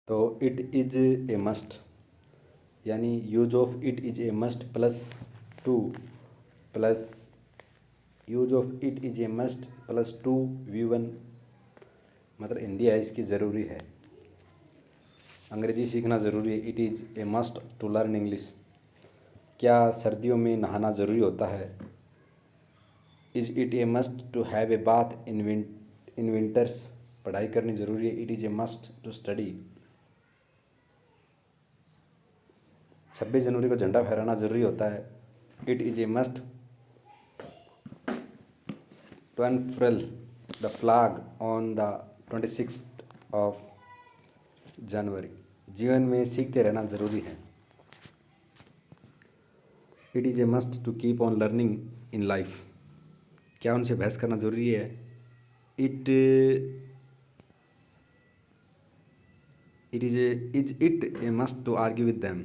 तो it is a must, यानी use of it is a must plus use of it is a must +2 V1, मतलब हिंदी है इसकी ज़रूरी है, अंग्रेजी सीखना ज़रूरी है। It is a must to learn English, क्या सर्दियों में नहाना ज़रूरी होता है। Is it a must to have a bath in winters, पढ़ाई करनी ज़रूरी है। It is a must to study, 26 जनवरी को झंडा फहराना ज़रूरी होता है। It is a must to unfurl the flag on the 26 January, जीवन में सीखते रहना ज़रूरी है। It is a must to keep on learning in life, क्या उनसे बहस करना ज़रूरी है। It is it a must to argue with them,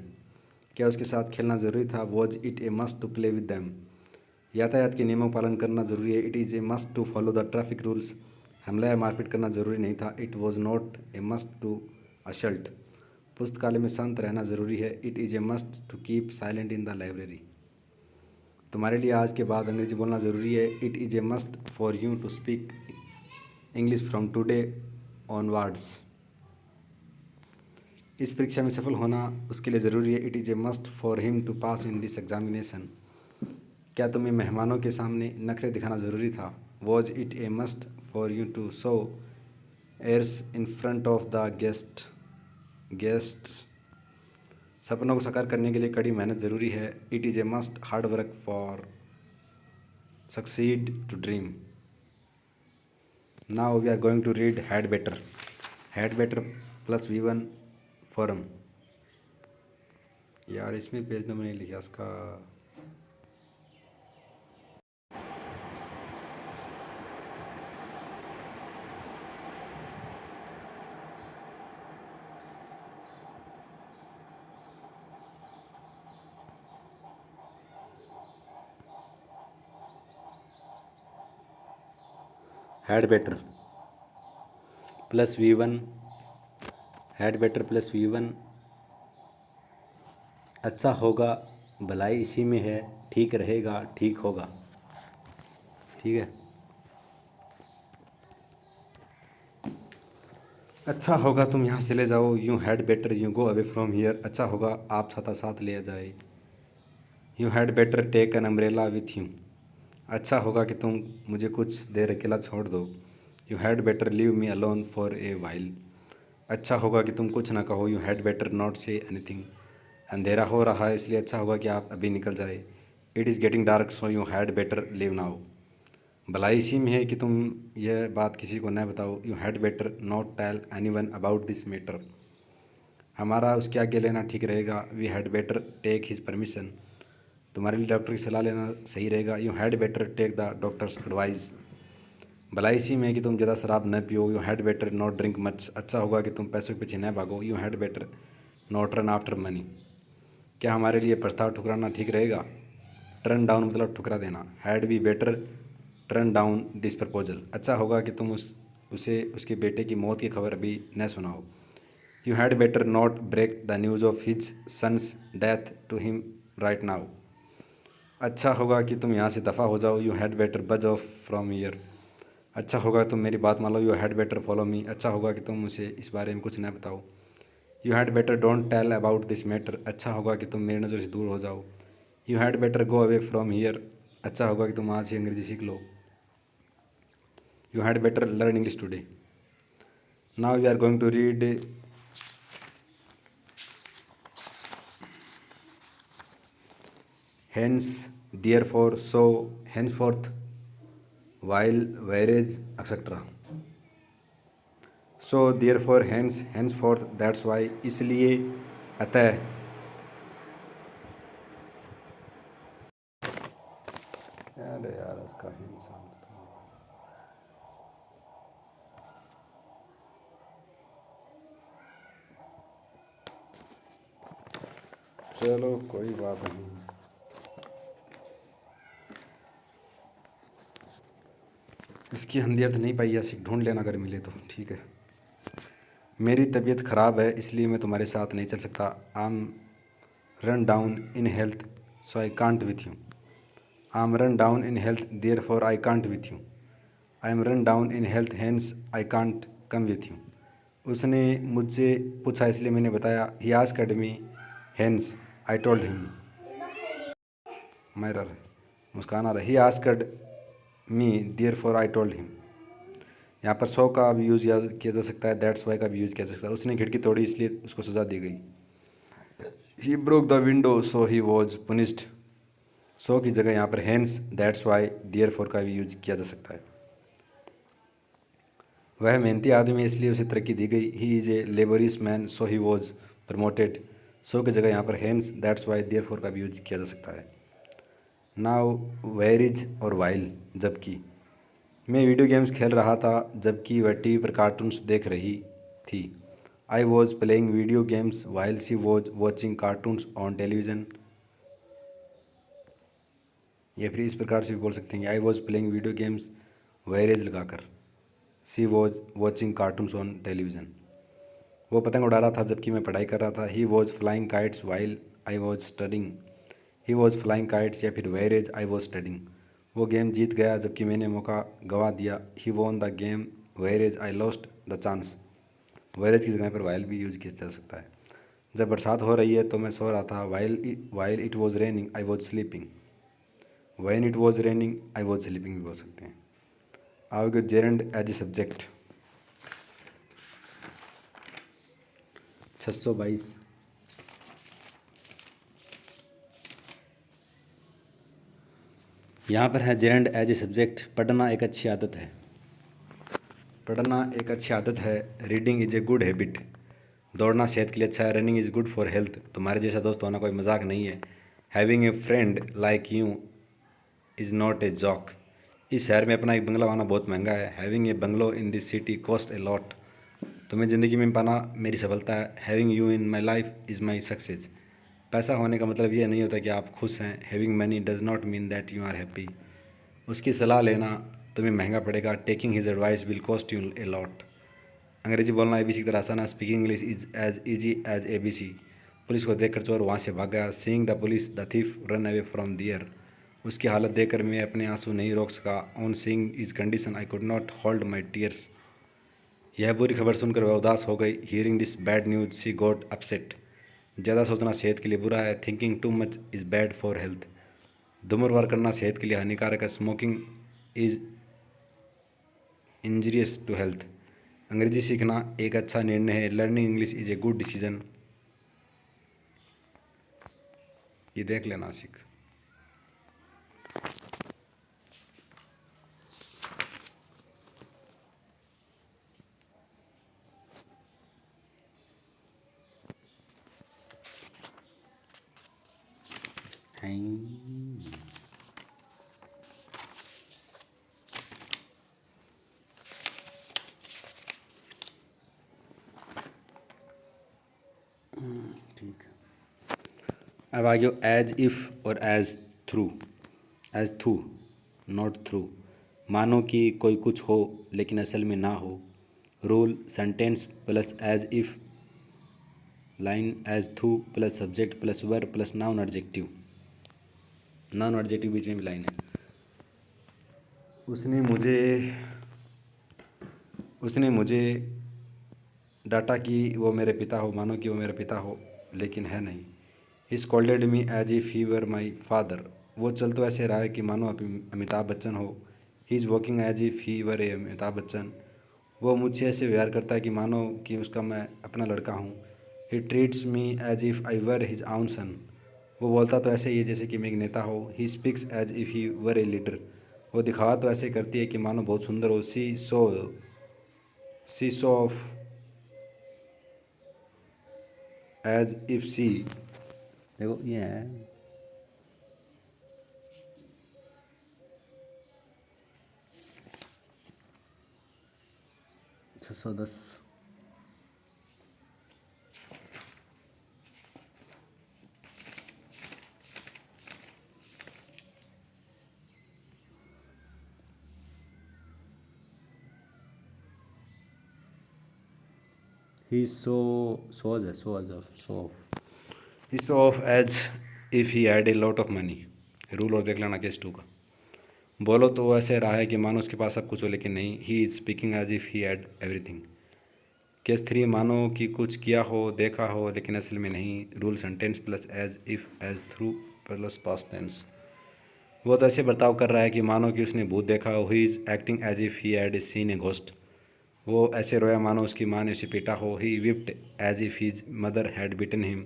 क्या उसके साथ खेलना ज़रूरी था। Was it a must to play with them, यातायात के नियमों का पालन करना ज़रूरी है। It is a must to follow the traffic rules, हमला या मारपीट करना ज़रूरी नहीं था। It was not a must to assault, पुस्तकालय में शांत रहना ज़रूरी है। It is a must to keep silent in the library, तुम्हारे लिए आज के बाद अंग्रेजी बोलना ज़रूरी है। It is a must for you to speak English from today onwards, इस परीक्षा में सफल होना उसके लिए ज़रूरी है। It is a must for him to pass in this examination, क्या तुम्हें मेहमानों के सामने नखरे दिखाना ज़रूरी था। Was it a must for you to show airs in front of the guest, सपनों को साकार करने के लिए कड़ी मेहनत ज़रूरी है। It is a must hard work for succeed to dream. Now we are going to read had better plus V1 form. यार इसमें पेज नंबर नहीं लिखा इसका। Had better plus V1, had better plus V1, अच्छा होगा, भलाई इसी में है, ठीक रहेगा, ठीक होगा। ठीक है, अच्छा होगा तुम यहाँ से ले जाओ। You had better you go away from here, अच्छा होगा आप छाता साथ ले जाए। You had better take an umbrella with you, अच्छा होगा कि तुम मुझे कुछ देर अकेला छोड़ दो। You had better leave me alone for a while, अच्छा होगा कि तुम कुछ ना कहो। You had better not say anything, अंधेरा हो रहा है इसलिए अच्छा होगा कि आप अभी निकल जाए। It is getting dark so you had better leave now, भलाई इसी में है कि तुम यह बात किसी को न बताओ। You had better not tell anyone about this matter, हमारा उसके आगे लेना ठीक रहेगा। We had better take his permission, तुम्हारे लिए डॉक्टर की सलाह लेना सही रहेगा। You had better take the doctor's advice, भलाई इसी में है कि तुम ज़्यादा शराब न पियो। You had better not drink much, अच्छा होगा कि तुम पैसों के पीछे न भागो। You had better not run after money, क्या हमारे लिए प्रस्ताव ठुकराना ठीक रहेगा। टर्न डाउन मतलब ठुकरा देना। Had we better turn down this proposal, अच्छा होगा कि तुम उसे उसके बेटे की मौत की खबर अभी न सुनाओ। You had better not break the news of his son's death to him right now, अच्छा होगा कि तुम यहाँ से दफ़ा हो जाओ। You had better buzz off from here, अच्छा होगा तुम मेरी बात मान लो। You had better follow me, अच्छा होगा कि तुम मुझे इस बारे में कुछ न बताओ। You had better don't tell about this matter, अच्छा होगा कि तुम मेरी नज़र से दूर हो जाओ। You had better go away from here, अच्छा होगा कि तुम आज ही अंग्रेजी सीख लो। You had better learn English today. Now we are going to read hence, therefore, so, henceforth, while, whereas, etc. So, therefore, hence, henceforth, that's why, इसलिए, अतः। अरे यार इसका इंसान, चलो कोई बात नहीं, इसकी हिंदी अर्थ नहीं पाई, ऐसी ढूंढ लेना अगर मिले तो ठीक है। मेरी तबीयत ख़राब है इसलिए मैं तुम्हारे साथ नहीं चल सकता। I am run down in health so I can't with you. I am run down in health therefore I can't with you. I am run down in health hence I can't come with you. उसने मुझसे पूछा इसलिए मैंने बताया। He asked me hence I told him. मेरा मुस्कान आ रहा है। He asked me therefore I told him. यहाँ पर सो का भी यूज़ किया जा सकता है, दैट्स वाई का भी यूज़ किया जा सकता है। उसने खिड़की तोड़ी इसलिए उसको सज़ा दी गई। He broke the window so he was punished. So की जगह यहाँ पर hence that's why therefore का भी यूज किया जा सकता है। वह मेहनती आदमी है इसलिए उसे तरक्की दी गई। He is a laborious man so he was promoted. So की जगह यहाँ पर hence that's why therefore का भी यूज किया जा सकता है। नाउ वेयर इज और वाइल जबकि। मैं वीडियो गेम्स खेल रहा था जबकि वह टीवी पर कार्टून्स देख रही थी। I was playing video games while she was watching cartoons on television. या फिर इस प्रकार से भी बोल सकते हैं, I was playing video games whereas लगाकर। She was watching cartoons on television. वो पतंग उड़ा रहा था जबकि मैं पढ़ाई कर रहा था। He was flying kites while I was studying. He was flying kites या फिर whereas I was studying. वो गेम जीत गया जबकि मैंने मौका गवा दिया। He won the game whereas I lost the chance. Whereas की जगह पर वाइल भी यूज किया जा सकता है। जब बरसात हो रही है तो मैं सो रहा था। While it was raining I was sleeping. When it was raining I was sleeping भी बोल सकते हैं। आओगे जेरेंड एज ए सब्जेक्ट 622। यहाँ पर है जेरेंड एज ए सब्जेक्ट। पढ़ना एक अच्छी आदत है। पढ़ना एक अच्छी आदत है। Reading is a good habit. दौड़ना सेहत के लिए अच्छा है। Running is good for health. तुम्हारे जैसा दोस्त होना कोई मजाक नहीं है। Having a friend like you is not a joke. इस शहर में अपना एक बंगला पाना बहुत महंगा है। Having A bungalow in this city cost a lot. तुम्हें ज़िंदगी में पाना मेरी सफलता है। Having you in my life is my success. पैसा होने का मतलब यह नहीं होता कि आप खुश हैं। Having money does not mean that you are happy. उसकी सलाह लेना तुम्हें महंगा पड़ेगा। Taking his advice will cost you a lot. अंग्रेजी बोलना ABC की तरह आसान है। Speaking English is as easy as ABC। Police को देखकर चोर वहाँ से भाग गया। Seeing the police the thief run away from there. उसकी हालत देखकर मैं अपने आंसू नहीं रोक सका। On seeing is condition I could not hold my tears. यह बुरी खबर सुनकर वह उदास हो गई। Hearing this bad news she got upset. ज़्यादा सोचना सेहत के लिए बुरा है। Thinking too much is bad for health. धूम्रपान करना सेहत के लिए हानिकारक है। Smoking is injurious to health. अंग्रेजी सीखना एक अच्छा निर्णय है। Learning English is a good decision. ये देख लेना सीख। ठीक। अब आ गया एज इफ़ और as though. As though not though. मानो कि कोई कुछ हो लेकिन असल में ना हो। Rule sentence plus as if. Line as though plus subject plus verb plus noun adjective. Noun adjective बीच में भी लाइन है। उसने मुझे उसने मुझे डाटा कि वो मेरे पिता हो। मानो कि वो मेरे पिता हो लेकिन है नहीं। He scolded me as if he were my father. वो चल तो ऐसे रहा है कि मानो अमिताभ बच्चन हो। He is walking as if he were a Amitabh Bachchan. वो मुझसे ऐसे व्यवहार करता है कि मानो कि उसका मैं अपना लड़का हूँ। He treats me as if I were his own son. वो बोलता तो ऐसे ही है जैसे कि मैं एक नेता हो। He speaks as if he were a leader. वो दिखावा तो ऐसे करती है कि मानो बहुत सुंदर हो। सी सो ऑफ एज इफ सी। देखो ये है 610। ही shows है show off he show off as if he had a lot of money। Rule और देख लेना केस 2 का। बोलो तो वो ऐसे रहा है कि मानो उसके पास सब कुछ हो लेकिन नहीं। He is speaking as if he had everything. Case 3 मानो कि कुछ किया हो देखा हो लेकिन असल में नहीं। Rule sentence plus as if as though plus past tense. वो तो ऐसे बर्ताव कर रहा है कि मानो कि उसने भूत देखा हो। He is acting as if he had seen a ghost. वो ऐसे रोया मानो उसकी माँ ने उसे पीटा हो। He whipped as if his mother had beaten him.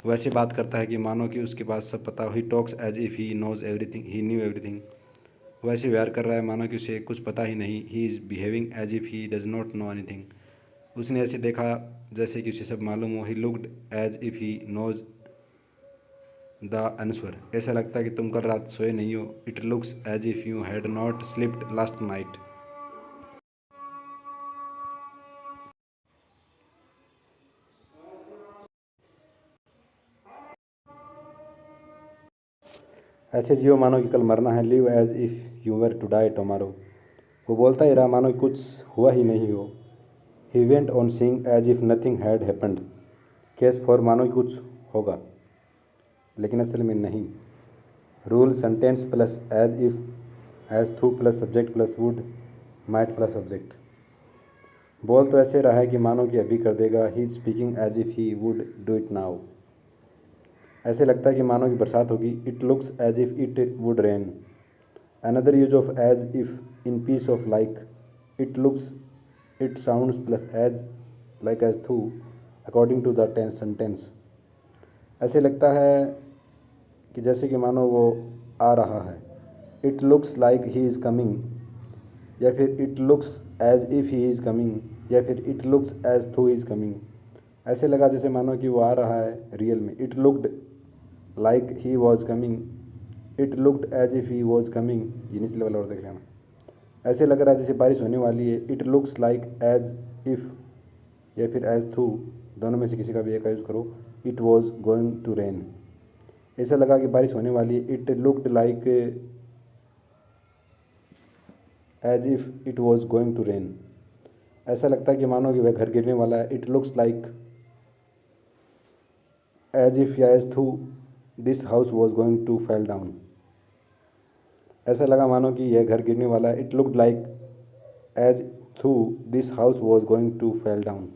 वो ऐसे बात करता है कि मानो कि उसके पास सब पता हो। He talks as if he knows everything he knew everything. वो ऐसे व्यवहार कर रहा है मानो कि उसे कुछ पता ही नहीं। He is behaving as if he does not know anything. उसने ऐसे देखा जैसे कि उसे सब मालूम हो। He looked as if he knows the answer. ऐसा लगता है कि तुम कल रात सोए नहीं हो। It looks as if you had not slept last night. ऐसे जियो मानो कि कल मरना है। Live as if you were to die tomorrow. वो बोलता ही रहा मानो कि कुछ हुआ ही नहीं हो। He went on seeing as if nothing had happened. Case 4 मानो कि कुछ होगा लेकिन असल में नहीं। Rule sentence plus as if as though plus subject plus would might plus object. बोल तो ऐसे रहा है कि मानो कि अभी कर देगा। He is speaking as if he would do it now. ऐसे लगता है कि मानो कि बरसात होगी। It looks as if it would rain. Another use of as if in piece of like. It looks it sounds plus as like as though according to the tense sentence. ऐसे लगता है कि जैसे कि मानो वो आ रहा है। It looks like he is coming या फिर it looks as if he is coming या फिर it looks as though is coming. ऐसे लगा जैसे मानो कि वो आ रहा है रियल में। It looked like he was coming. It looked as if he was coming. ये निचले वाला और देख लेना। ऐसे लग रहा है जैसे बारिश होने वाली है। It looks like as if या फिर एज थ्रू, दोनों में से किसी का भी एक का यूज़ करो। It was going to rain. ऐसा लगा कि बारिश होने वाली है। It looked like as if it was going to rain. ऐसा लगता है कि मानो कि वह घर गिरने वाला है। It looks like as if या as though this house was going to fall down. ऐसा लगा मानो कि यह घर गिरने वाला है। It looked like as though this house was going to fall down.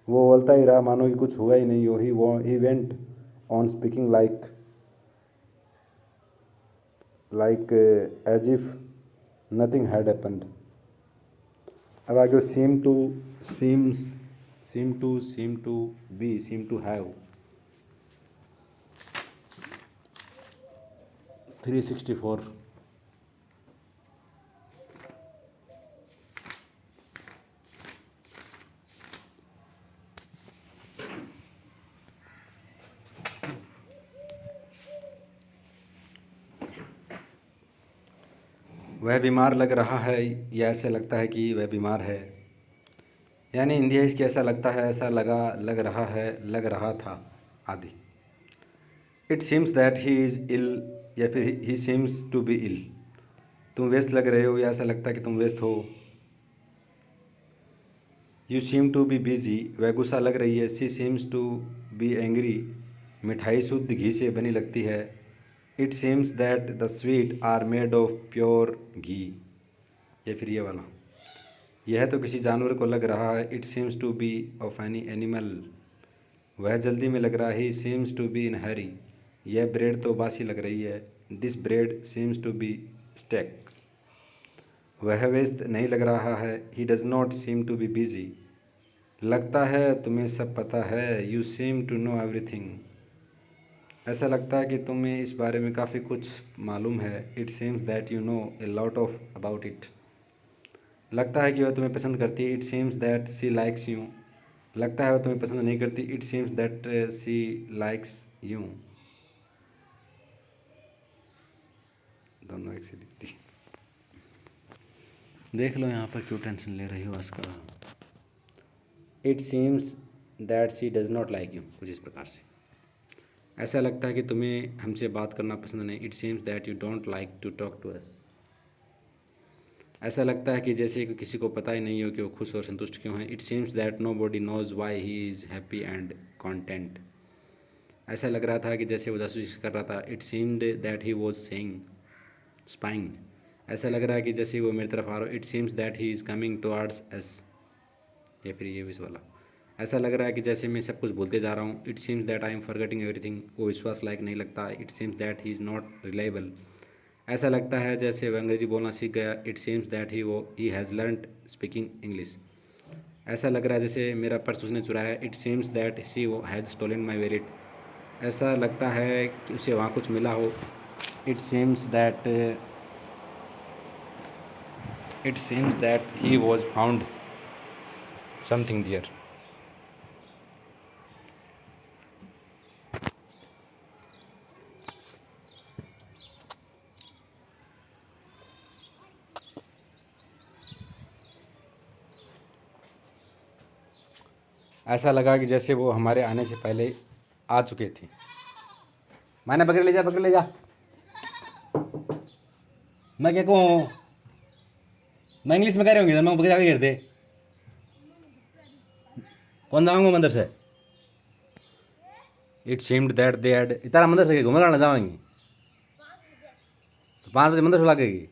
वो बोलता ही रहा मानो कि कुछ हुआ ही नहीं हो। He went on speaking like as if nothing had happened. अब आगे seem to be seem to have 364। वह बीमार लग रहा है या ऐसे लगता है कि वह बीमार है। यानी हिंदी है इसकी ऐसा लगता है, ऐसा लगा, लग रहा है, लग रहा था आदि। It seems that he is ill या फिर he seems to be ill. तुम व्यस्त लग रहे हो या ऐसा लगता है कि तुम व्यस्त हो। You seem to be busy. वह गुस्सा लग रही है। She seems to be angry. मिठाई शुद्ध घी से बनी लगती है। It seems that the sweet are made of pure ghee. या फिर ये वाला, यह तो किसी जानवर को लग रहा है। It seems to be of any animal. वह जल्दी में लग रहा है। He seems to be in hurry. यह ब्रेड तो बासी लग रही है। This bread seems to be stale. वह व्यस्त नहीं लग रहा है। He does not seem to be busy. लगता है तुम्हें सब पता है। You seem to know everything. ऐसा लगता है कि तुम्हें इस बारे में काफ़ी कुछ मालूम है। It seems that you know a lot of about it. लगता है कि वह तुम्हें पसंद करती है। It seems that she likes you. लगता है वह तुम्हें पसंद नहीं करती। It seems that she likes you. दोनों एक से दिखती। देख लो यहाँ पर क्यों टेंशन ले रही हो इसका। It seems that she does not like you, कुछ इस प्रकार से। ऐसा लगता है कि तुम्हें हमसे बात करना पसंद नहीं। It seems that you don't like to talk to us. ऐसा लगता है कि जैसे कि किसी को पता ही नहीं हो कि वो खुश और संतुष्ट क्यों है। It seems that nobody knows why he is happy and content. ऐसा लग रहा था कि जैसे वो जासूसी कर रहा था। It seemed that he was saying spying. ऐसा लग रहा है कि जैसे वो मेरी तरफ आ रहा हो। It seems that he is coming towards अस, या फिर ये इस वाला। ऐसा लग रहा है कि जैसे मैं सब कुछ भूलते जा रहा हूँ। It seems that I am forgetting everything. वो विश्वास लायक नहीं लगता। It seems that he is not reliable. ऐसा लगता है जैसे वह अंग्रेजी बोलना सीख गया। It seems that he has learned speaking English. ऐसा लग रहा है जैसे मेरा पर्स उसने चुराया है। It seems that she has stolen my wallet. ऐसा लगता है कि उसे वहाँ कुछ मिला हो। It seems that he was found something there. ऐसा लगा कि जैसे वो हमारे आने से पहले आ चुके थे। मैंने पकड़ ले जा, पकड़ ले जा। मैं क्या कहूँ, मैं इंग्लिश में कह रही हूँ, मैं पकड़ जाकर घेर दे। कौन जाऊँगा मंदिर से? It seemed that they had, इतना मंदिर से घूमने ना जाएंगे तो 5 बजे मंदिर से लगेगी।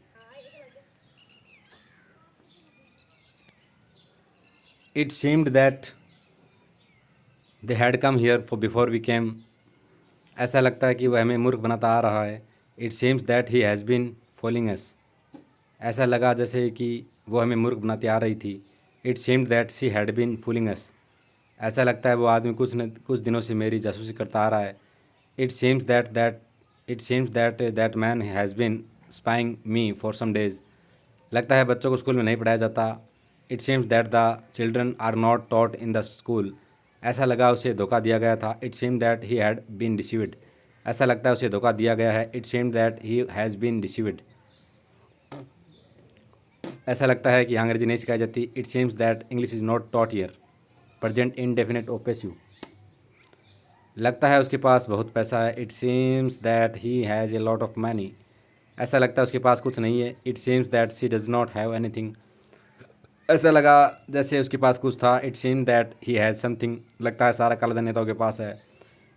It seemed that they had come here for before we came. ऐसा लगता है कि वह हमें मूर्ख बनाता आ रहा है। It seems that he has been following us. ऐसा लगा जैसे कि वो हमें मूर्ख बनाती आ रही थी। It seemed that she had been fooling us. ऐसा लगता है वो आदमी कुछ दिनों से मेरी जासूसी करता आ रहा है। It seems that that man has been spying me for some days. लगता है बच्चों को स्कूल में नहीं पढ़ाया जाता। It seems that the children are not taught in the school. ऐसा लगा उसे धोखा दिया गया था। It seemed that he had been deceived. ऐसा लगता है उसे धोखा दिया गया है। It seemed that he has been deceived. ऐसा लगता है कि अंग्रेजी नहीं सिखाई जाती। It seems that English is not taught here. Present indefinite passive. लगता है उसके पास बहुत पैसा है। It seems that he has a lot of money. ऐसा लगता है उसके पास कुछ नहीं है। It seems that she does not have anything. ऐसा लगा जैसे उसके पास कुछ था। It seems that he has something. लगता है सारा काला धन नेताओं के पास है।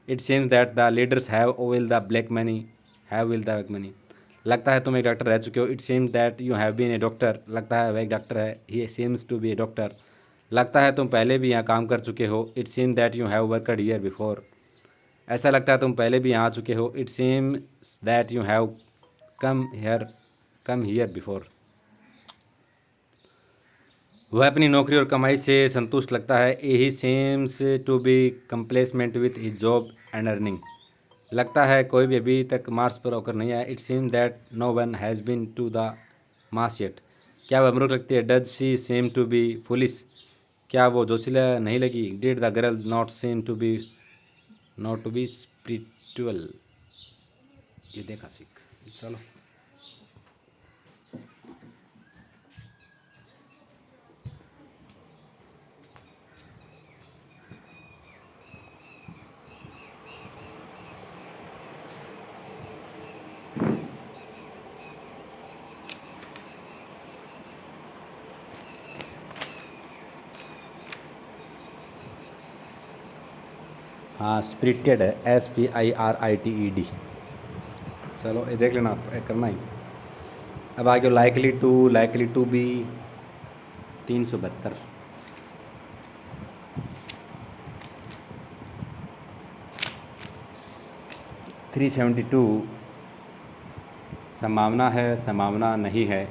It seems that the leaders have will the black money. लगता है तुम एक डॉक्टर रह चुके हो। It seems that you have been a doctor. लगता है वह एक डॉक्टर है। He seems to be a doctor. लगता है तुम पहले भी यहाँ काम कर चुके हो। It seems that you have worked here before. ऐसा लगता है तुम पहले भी यहाँ आ चुके हो। It seems that you have come here before. वह अपनी नौकरी और कमाई से संतुष्ट लगता है। He seems to be complacent with his job and earning. लगता है कोई भी अभी तक मार्स पर होकर नहीं आया। It seems that no one has been to the Mars yet. क्या वह मूर्ख लगती है? Does she seem to be foolish. क्या वो जोशीला नहीं लगी? Did the girl not to be spiritual. ये देखा सीख। चलो, हाँ स्पिरिटेड है, SPIRITED। चलो ये देख लेना, आप करना ही। अब आगे लाइकली टू बी 372। 372 संभावना है, संभावना नहीं है।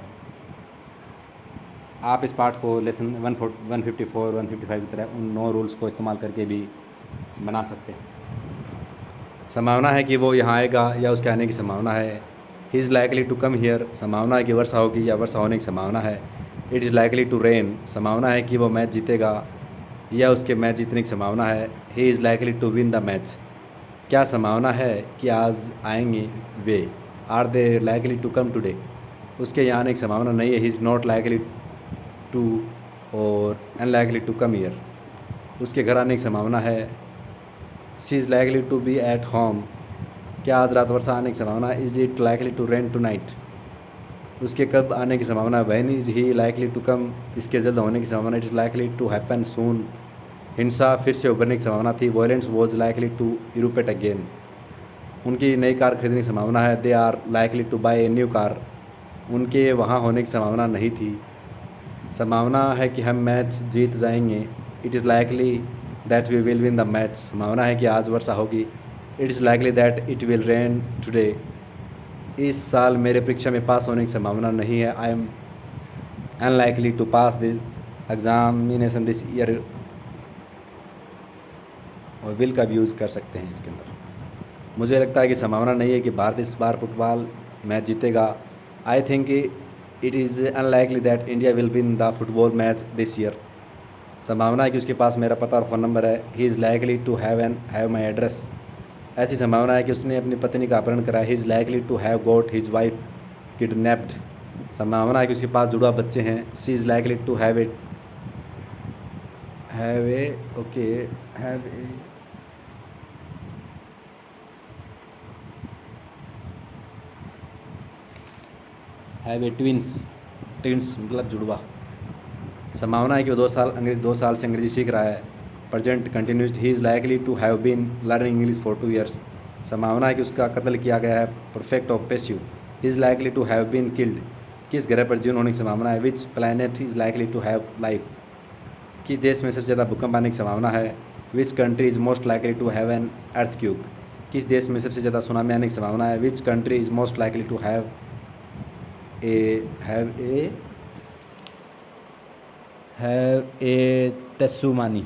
आप इस पार्ट को लेसन 154 155 की तरह उन 9 रूल्स को इस्तेमाल करके भी बना सकते हैं। संभावना है कि वो यहाँ आएगा या उसके आने की संभावना है। He is likely to come here. संभावना है कि वर्षा होगी या वर्षा होने की संभावना है। It is likely to rain. संभावना है कि वो मैच जीतेगा या उसके मैच जीतने की संभावना है। He is likely to win the match. क्या संभावना है कि आज आएंगे वे? Are they likely to come today. उसके यहाँ आने की संभावना नहीं है। He is not likely to और अनलाइकली टू कम हियर। उसके घर आने की संभावना है। She is likely to be at home. क्या आज रात वर्षा आने की संभावना है? Is it likely to rain tonight. उसके कब आने की संभावना है। When is he likely to come, इसके जल्द होने की संभावना। It is likely to happen soon, हिंसा फिर से उभरने की संभावना थी। Violence was likely to erupt again, उनकी नई कार खरीदने की संभावना है। They are likely to buy a new car, उनके वहाँ होने की संभावना नहीं थी। संभावना है कि हम मैच जीत जाएंगे। It is likely that we will win the match, संभावना है कि आज वर्षा होगी। It is likely that it will rain today, इस साल मेरे परीक्षा में पास होने की संभावना नहीं है। I am unlikely to pass this examination this year, और विल का भी यूज़ कर सकते हैं इसके अंदर। मुझे लगता है कि संभावना नहीं है कि भारत इस बार फुटबॉल मैच जीतेगा। I think it is unlikely that India will win the football match this year, संभावना है कि उसके पास मेरा पता और फ़ोन नंबर है। He is likely to have my address, ऐसी संभावना है कि उसने अपनी पत्नी का अपहरण करा है। He is likely to have got his wife kidnapped, संभावना है कि उसके पास जुड़वा बच्चे हैं। She is likely to have a twins मतलब जुड़वा। संभावना है कि वो 2 साल से अंग्रेजी सीख रहा है। Present continues, he is likely to have been learning English for 2 years, संभावना है कि उसका कत्ल किया गया है। Perfect of passive, he is likely to have been killed, किस ग्रह पर जीवन होने की संभावना है। Which planet is likely to have life, किस देश में सबसे ज़्यादा भूकंप आने की संभावना है। Which country is most likely to have an earthquake, किस देश में सबसे ज़्यादा सुनामी आने की संभावना है। Which country is most likely to have a tsunami,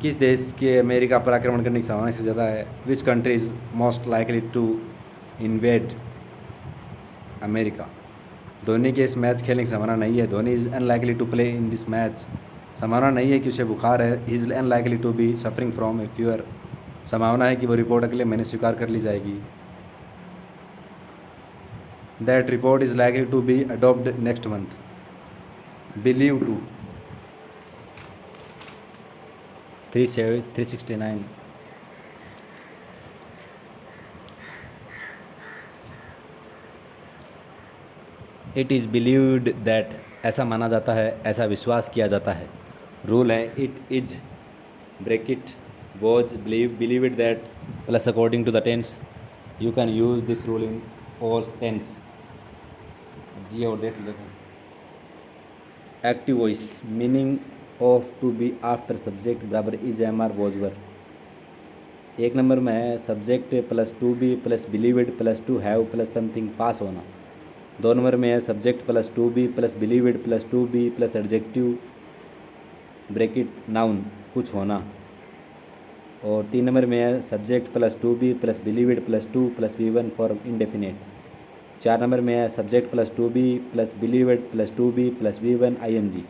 किस देश के अमेरिका पर आक्रमण करने की संभावना से ज़्यादा है। Which country is most likely to invade America. Dhoni के इस मैच खेलने की संभावना नहीं है। Dhoni is unlikely to play in this match, संभावना नहीं है कि उसे बुखार है। He is unlikely to be suffering from a fever, संभावना है कि वो रिपोर्ट अगले महीने स्वीकार कर ली जाएगी। That report is likely to be adopted next month. Believe to 369, it is believed that, ऐसा माना जाता है, ऐसा विश्वास किया जाता है। रूल है it is bracket was believed that plus according to the tense, you can use this rule in all tense. जी और देख लो, active voice, meaning of to be after subject बराबर is am are was were. 1 number में है subject plus to be plus believed plus to have plus something पास होना। 2 number में है subject plus to be plus believed plus to be plus adjective bracket noun कुछ होना। और 3 number में है subject plus to be plus believed plus to plus V1 for indefinite. 4 number में है subject plus to be plus believed plus to be plus V1 ING।